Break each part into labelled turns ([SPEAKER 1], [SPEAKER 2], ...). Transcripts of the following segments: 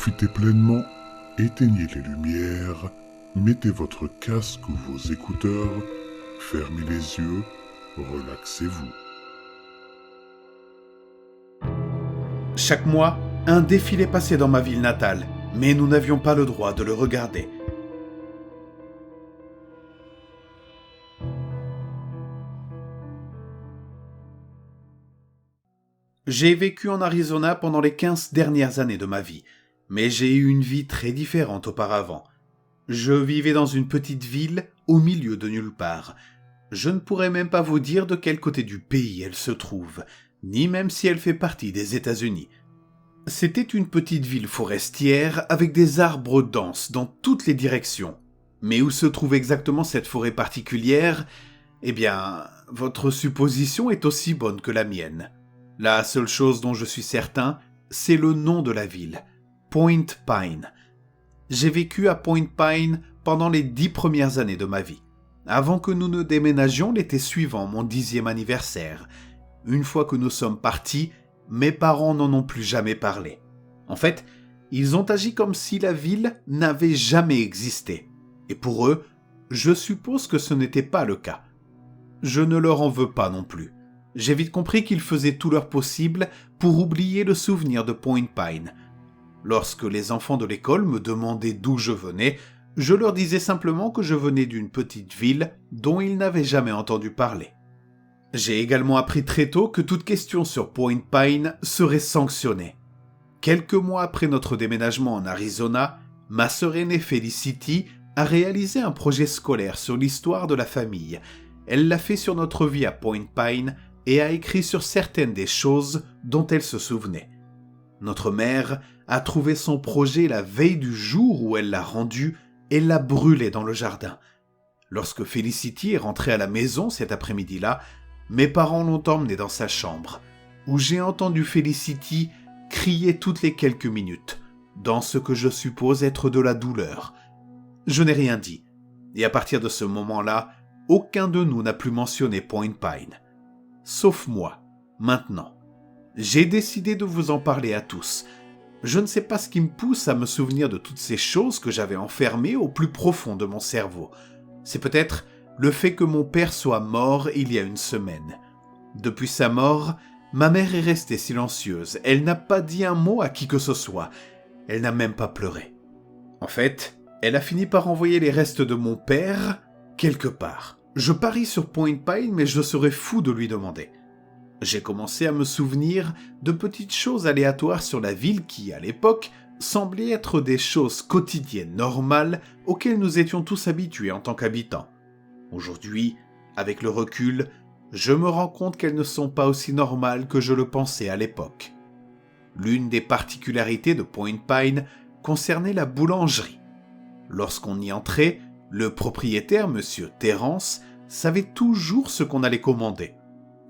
[SPEAKER 1] profitez pleinement, éteignez les lumières, mettez votre casque ou vos écouteurs, fermez les yeux, relaxez-vous.
[SPEAKER 2] Chaque mois, un défilé passait dans ma ville natale, mais nous n'avions pas le droit de le regarder. J'ai vécu en Arizona pendant les 15 dernières années de ma vie, mais j'ai eu une vie très différente auparavant. Je vivais dans une petite ville au milieu de nulle part. Je ne pourrais même pas vous dire de quel côté du pays elle se trouve, ni même si elle fait partie des États-Unis. C'était une petite ville forestière avec des arbres denses dans toutes les directions. Mais où se trouve exactement cette forêt particulière ? Eh bien, votre supposition est aussi bonne que la mienne. La seule chose dont je suis certain, c'est le nom de la ville, Point Pine. J'ai vécu à Point Pine pendant les 10 premières années de ma vie, avant que nous ne déménagions l'été suivant mon 10e anniversaire. Une fois que nous sommes partis, mes parents n'en ont plus jamais parlé. En fait, ils ont agi comme si la ville n'avait jamais existé. Et pour eux, je suppose que ce n'était pas le cas. Je ne leur en veux pas non plus. J'ai vite compris qu'ils faisaient tout leur possible pour oublier le souvenir de Point Pine. Lorsque les enfants de l'école me demandaient d'où je venais, je leur disais simplement que je venais d'une petite ville dont ils n'avaient jamais entendu parler. J'ai également appris très tôt que toute question sur Point Pine serait sanctionnée. Quelques mois après notre déménagement en Arizona, ma sœur aînée Felicity a réalisé un projet scolaire sur l'histoire de la famille. Elle l'a fait sur notre vie à Point Pine et a écrit sur certaines des choses dont elle se souvenait. Notre mère a trouvé son projet la veille du jour où elle l'a rendu et l'a brûlé dans le jardin. Lorsque Felicity est rentrée à la maison cet après-midi-là, mes parents l'ont emmenée dans sa chambre, où j'ai entendu Felicity crier toutes les quelques minutes, dans ce que je suppose être de la douleur. Je n'ai rien dit, et à partir de ce moment-là, aucun de nous n'a plus mentionné Point Pine. Sauf moi, maintenant. J'ai décidé de vous en parler à tous. Je ne sais pas ce qui me pousse à me souvenir de toutes ces choses que j'avais enfermées au plus profond de mon cerveau. C'est peut-être le fait que mon père soit mort il y a une semaine. Depuis sa mort, ma mère est restée silencieuse. Elle n'a pas dit un mot à qui que ce soit. Elle n'a même pas pleuré. En fait, elle a fini par envoyer les restes de mon père quelque part. Je parie sur Point Pine, mais je serais fou de lui demander. J'ai commencé à me souvenir de petites choses aléatoires sur la ville qui, à l'époque, semblaient être des choses quotidiennes normales auxquelles nous étions tous habitués en tant qu'habitants. Aujourd'hui, avec le recul, je me rends compte qu'elles ne sont pas aussi normales que je le pensais à l'époque. L'une des particularités de Point Pine concernait la boulangerie. Lorsqu'on y entrait, le propriétaire, M. Terrence, savait toujours ce qu'on allait commander.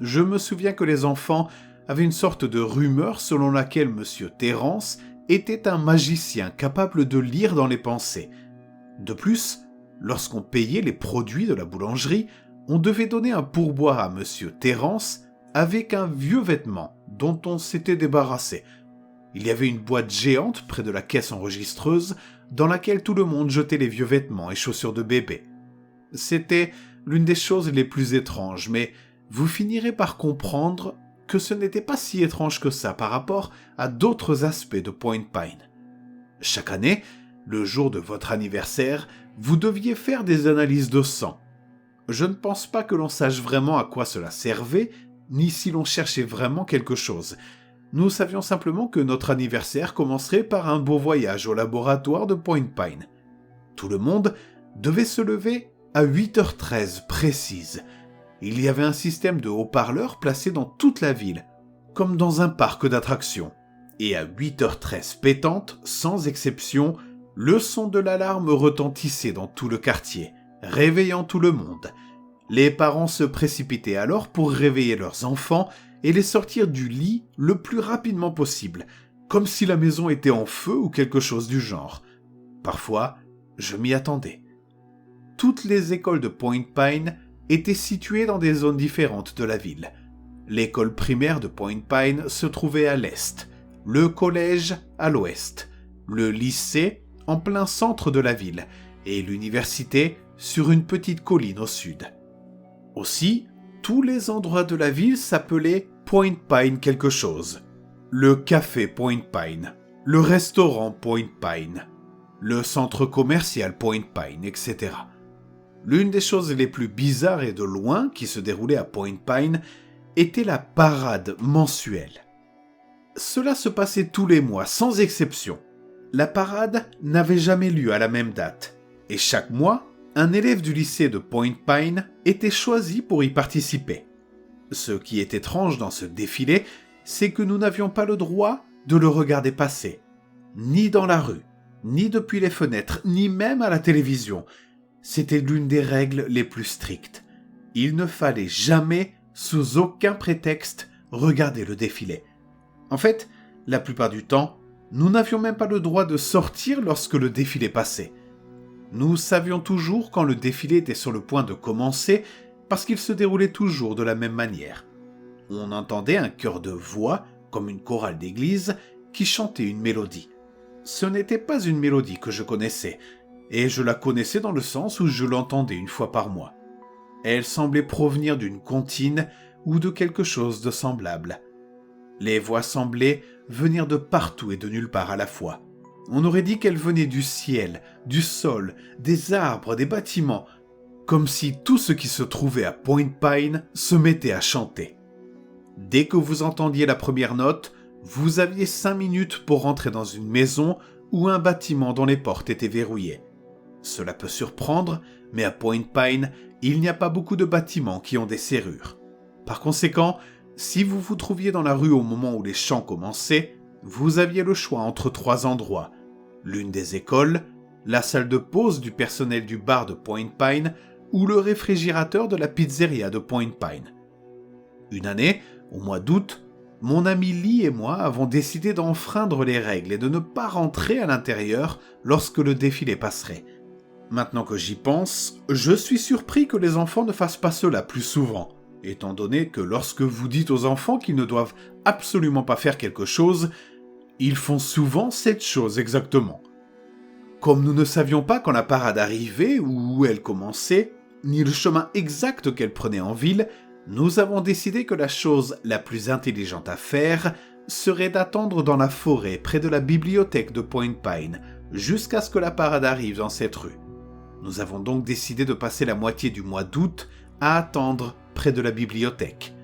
[SPEAKER 2] Je me souviens que les enfants avaient une sorte de rumeur selon laquelle M. Terrence était un magicien capable de lire dans les pensées. De plus, lorsqu'on payait les produits de la boulangerie, on devait donner un pourboire à M. Terrence avec un vieux vêtement dont on s'était débarrassé. Il y avait une boîte géante près de la caisse enregistreuse dans laquelle tout le monde jetait les vieux vêtements et chaussures de bébé. C'était l'une des choses les plus étranges, mais vous finirez par comprendre que ce n'était pas si étrange que ça par rapport à d'autres aspects de Point Pine. Chaque année, le jour de votre anniversaire, vous deviez faire des analyses de sang. Je ne pense pas que l'on sache vraiment à quoi cela servait, ni si l'on cherchait vraiment quelque chose. Nous savions simplement que notre anniversaire commencerait par un beau voyage au laboratoire de Point Pine. Tout le monde devait se lever à 8h13 précise. Il y avait un système de haut-parleurs placé dans toute la ville, comme dans un parc d'attractions. Et à 8h13 pétante, sans exception, le son de l'alarme retentissait dans tout le quartier, réveillant tout le monde. Les parents se précipitaient alors pour réveiller leurs enfants et les sortir du lit le plus rapidement possible, comme si la maison était en feu ou quelque chose du genre. Parfois, je m'y attendais. Toutes les écoles de Point Pine étaient situées dans des zones différentes de la ville. L'école primaire de Point Pine se trouvait à l'est, le collège à l'ouest. le lycée en plein centre de la ville et l'université sur une petite colline au sud. Aussi, tous les endroits de la ville s'appelaient Point Pine quelque chose. Le café Point Pine, le restaurant Point Pine, le centre commercial Point Pine, etc. L'une des choses les plus bizarres et de loin qui se déroulait à Point Pine était la parade mensuelle. Cela se passait tous les mois, sans exception. La parade n'avait jamais lieu à la même date, et chaque mois, un élève du lycée de Point Pine était choisi pour y participer. Ce qui est étrange dans ce défilé, c'est que nous n'avions pas le droit de le regarder passer, ni dans la rue, ni depuis les fenêtres, ni même à la télévision. C'était l'une des règles les plus strictes. Il ne fallait jamais, sous aucun prétexte, regarder le défilé. En fait, la plupart du temps, nous n'avions même pas le droit de sortir lorsque le défilé passait. Nous savions toujours quand le défilé était sur le point de commencer parce qu'il se déroulait toujours de la même manière. On entendait un chœur de voix, comme une chorale d'église, qui chantait une mélodie. Ce n'était pas une mélodie que je connaissais, et je la connaissais dans le sens où je l'entendais une fois par mois. Elle semblait provenir d'une comptine ou de quelque chose de semblable. Les voix semblaient venir de partout et de nulle part à la fois. On aurait dit qu'elles venaient du ciel, du sol, des arbres, des bâtiments, comme si tout ce qui se trouvait à Point Pine se mettait à chanter. Dès que vous entendiez la première note, vous aviez 5 minutes pour rentrer dans une maison ou un bâtiment dont les portes étaient verrouillées. Cela peut surprendre, mais à Point Pine, il n'y a pas beaucoup de bâtiments qui ont des serrures. Par conséquent, si vous vous trouviez dans la rue au moment où les chants commençaient, vous aviez le choix entre 3 endroits. L'une des écoles, la salle de pause du personnel du bar de Point Pine ou le réfrigérateur de la pizzeria de Point Pine. Une année, au mois d'août, mon ami Lee et moi avons décidé d'enfreindre les règles et de ne pas rentrer à l'intérieur lorsque le défilé passerait. Maintenant que j'y pense, je suis surpris que les enfants ne fassent pas cela plus souvent, étant donné que lorsque vous dites aux enfants qu'ils ne doivent absolument pas faire quelque chose, ils font souvent cette chose exactement. Comme nous ne savions pas quand la parade arrivait ou où elle commençait, ni le chemin exact qu'elle prenait en ville, nous avons décidé que la chose la plus intelligente à faire serait d'attendre dans la forêt près de la bibliothèque de Point Pine jusqu'à ce que la parade arrive dans cette rue. Nous avons donc décidé de passer la moitié du mois d'août à attendre près de la bibliothèque.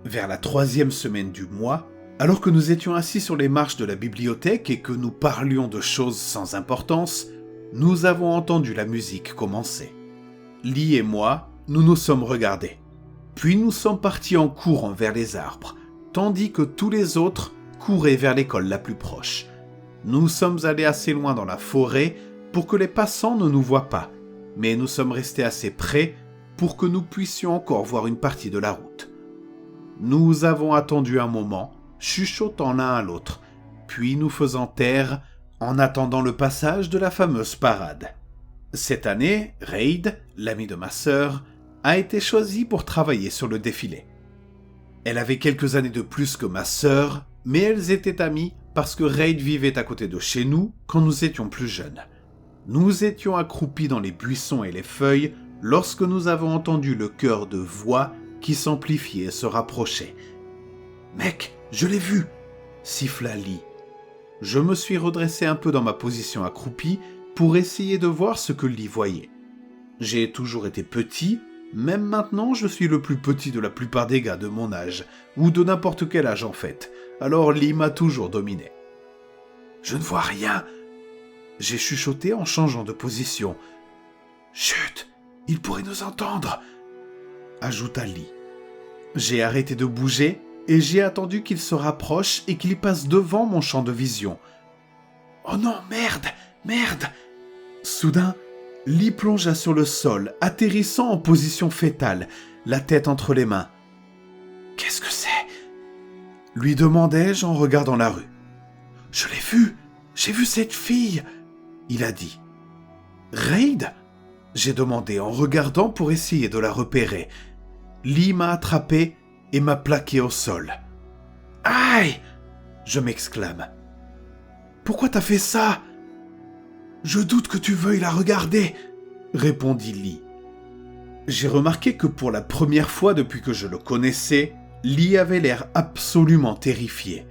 [SPEAKER 2] Vers la 3e semaine du mois, alors que nous étions assis sur les marches de la bibliothèque et que nous parlions de choses sans importance, nous avons entendu la musique commencer. Lee et moi, nous nous sommes regardés. Puis nous sommes partis en courant vers les arbres, tandis que tous les autres couraient vers l'école la plus proche. Nous sommes allés assez loin dans la forêt pour que les passants ne nous voient pas, mais nous sommes restés assez près pour que nous puissions encore voir une partie de la route. Nous avons attendu un moment, chuchotant l'un à l'autre, puis nous faisant taire en attendant le passage de la fameuse parade. Cette année, Reid, l'amie de ma sœur, a été choisie pour travailler sur le défilé. Elle avait quelques années de plus que ma sœur, mais elles étaient amies parce que Reid vivait à côté de chez nous quand nous étions plus jeunes. Nous étions accroupis dans les buissons et les feuilles lorsque nous avons entendu le chœur de voix qui s'amplifiait et se rapprochait. « Mec, je l'ai vu !» siffla Lee. Je me suis redressé un peu dans ma position accroupie pour essayer de voir ce que Lee voyait. J'ai toujours été petit, même maintenant je suis le plus petit de la plupart des gars de mon âge, ou de n'importe quel âge en fait, alors Lee m'a toujours dominé. « Je ne vois rien !» J'ai chuchoté en changeant de position. « Chut, il pourrait nous entendre !» ajouta Lee. J'ai arrêté de bouger et j'ai attendu qu'il se rapproche et qu'il passe devant mon champ de vision. « Oh non, merde, merde !» Soudain, Lee plongea sur le sol, atterrissant en position fétale, la tête entre les mains. « Qu'est-ce que c'est ?» lui demandai-je en regardant la rue. « Je l'ai vue, j'ai vu cette fille !» il a dit. « Reid ?» j'ai demandé en regardant pour essayer de la repérer. Lee m'a attrapé et m'a plaqué au sol. « Aïe !» je m'exclame. Pourquoi t'as fait ça ?»« Je doute que tu veuilles la regarder, » répondit Lee. J'ai remarqué que pour la première fois depuis que je le connaissais, Lee avait l'air absolument terrifié.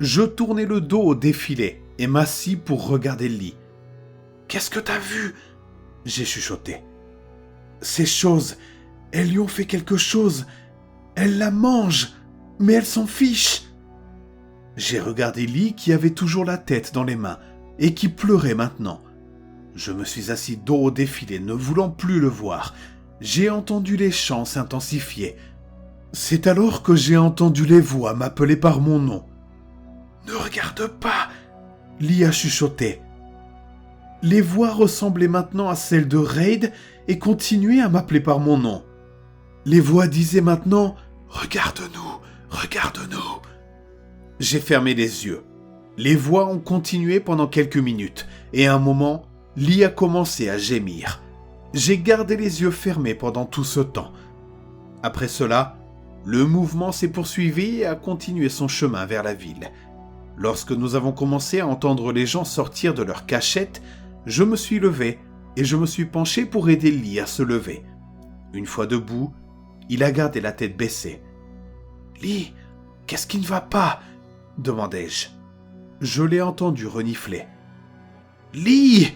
[SPEAKER 2] Je tournai le dos au défilé et m'assis pour regarder Lee. « Qu'est-ce que t'as vu ?» j'ai chuchoté. « Ces choses, elles lui ont fait quelque chose. Elle la mange, mais elle s'en fiche. » J'ai regardé Lee qui avait toujours la tête dans les mains et qui pleurait maintenant. Je me suis assis dos au défilé, ne voulant plus le voir. J'ai entendu les chants s'intensifier. C'est alors que j'ai entendu les voix m'appeler par mon nom. « Ne regarde pas !» Lee a chuchoté. Les voix ressemblaient maintenant à celles de Reid et continuaient à m'appeler par mon nom. Les voix disaient maintenant « Regarde-nous, regarde-nous !» J'ai fermé les yeux. Les voix ont continué pendant quelques minutes et à un moment, Lee a commencé à gémir. J'ai gardé les yeux fermés pendant tout ce temps. Après cela, le mouvement s'est poursuivi et a continué son chemin vers la ville. Lorsque nous avons commencé à entendre les gens sortir de leur cachette, je me suis levé et je me suis penché pour aider Lee à se lever. Une fois debout, il a gardé la tête baissée. « Lee, qu'est-ce qui ne va pas ?» demandai-je. Je l'ai entendu renifler. « Lee !»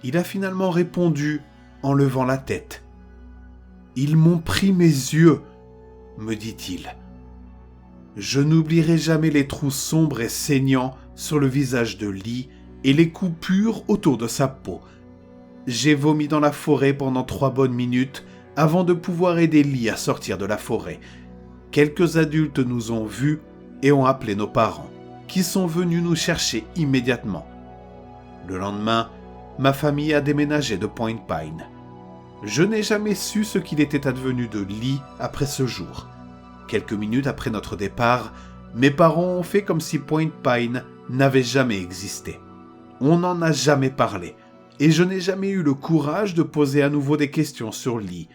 [SPEAKER 2] Il a finalement répondu en levant la tête. « Ils m'ont pris mes yeux, » me dit-il. Je n'oublierai jamais les trous sombres et saignants sur le visage de Lee et les coupures autour de sa peau. J'ai vomi dans la forêt pendant 3 bonnes minutes avant de pouvoir aider Lee à sortir de la forêt. Quelques adultes nous ont vus et ont appelé nos parents, qui sont venus nous chercher immédiatement. Le lendemain, ma famille a déménagé de Point Pine. Je n'ai jamais su ce qu'il était advenu de Lee après ce jour. Quelques minutes après notre départ, mes parents ont fait comme si Point Pine n'avait jamais existé. On n'en a jamais parlé, et je n'ai jamais eu le courage de poser à nouveau des questions sur Lee.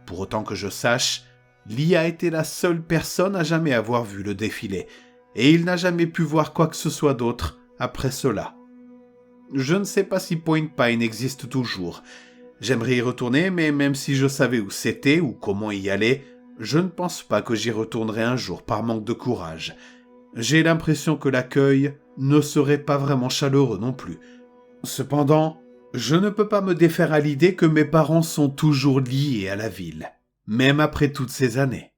[SPEAKER 2] Pour autant que je sache, Lee a été la seule personne à jamais avoir vu le défilé, et il n'a jamais pu voir quoi que ce soit d'autre après cela. Je ne sais pas si Point Pine existe toujours. J'aimerais y retourner, mais même si je savais où c'était ou comment y aller, je ne pense pas que j'y retournerai un jour par manque de courage. J'ai l'impression que l'accueil ne serait pas vraiment chaleureux non plus. Cependant, je ne peux pas me défaire à l'idée que mes parents sont toujours liés à la ville, même après toutes ces années.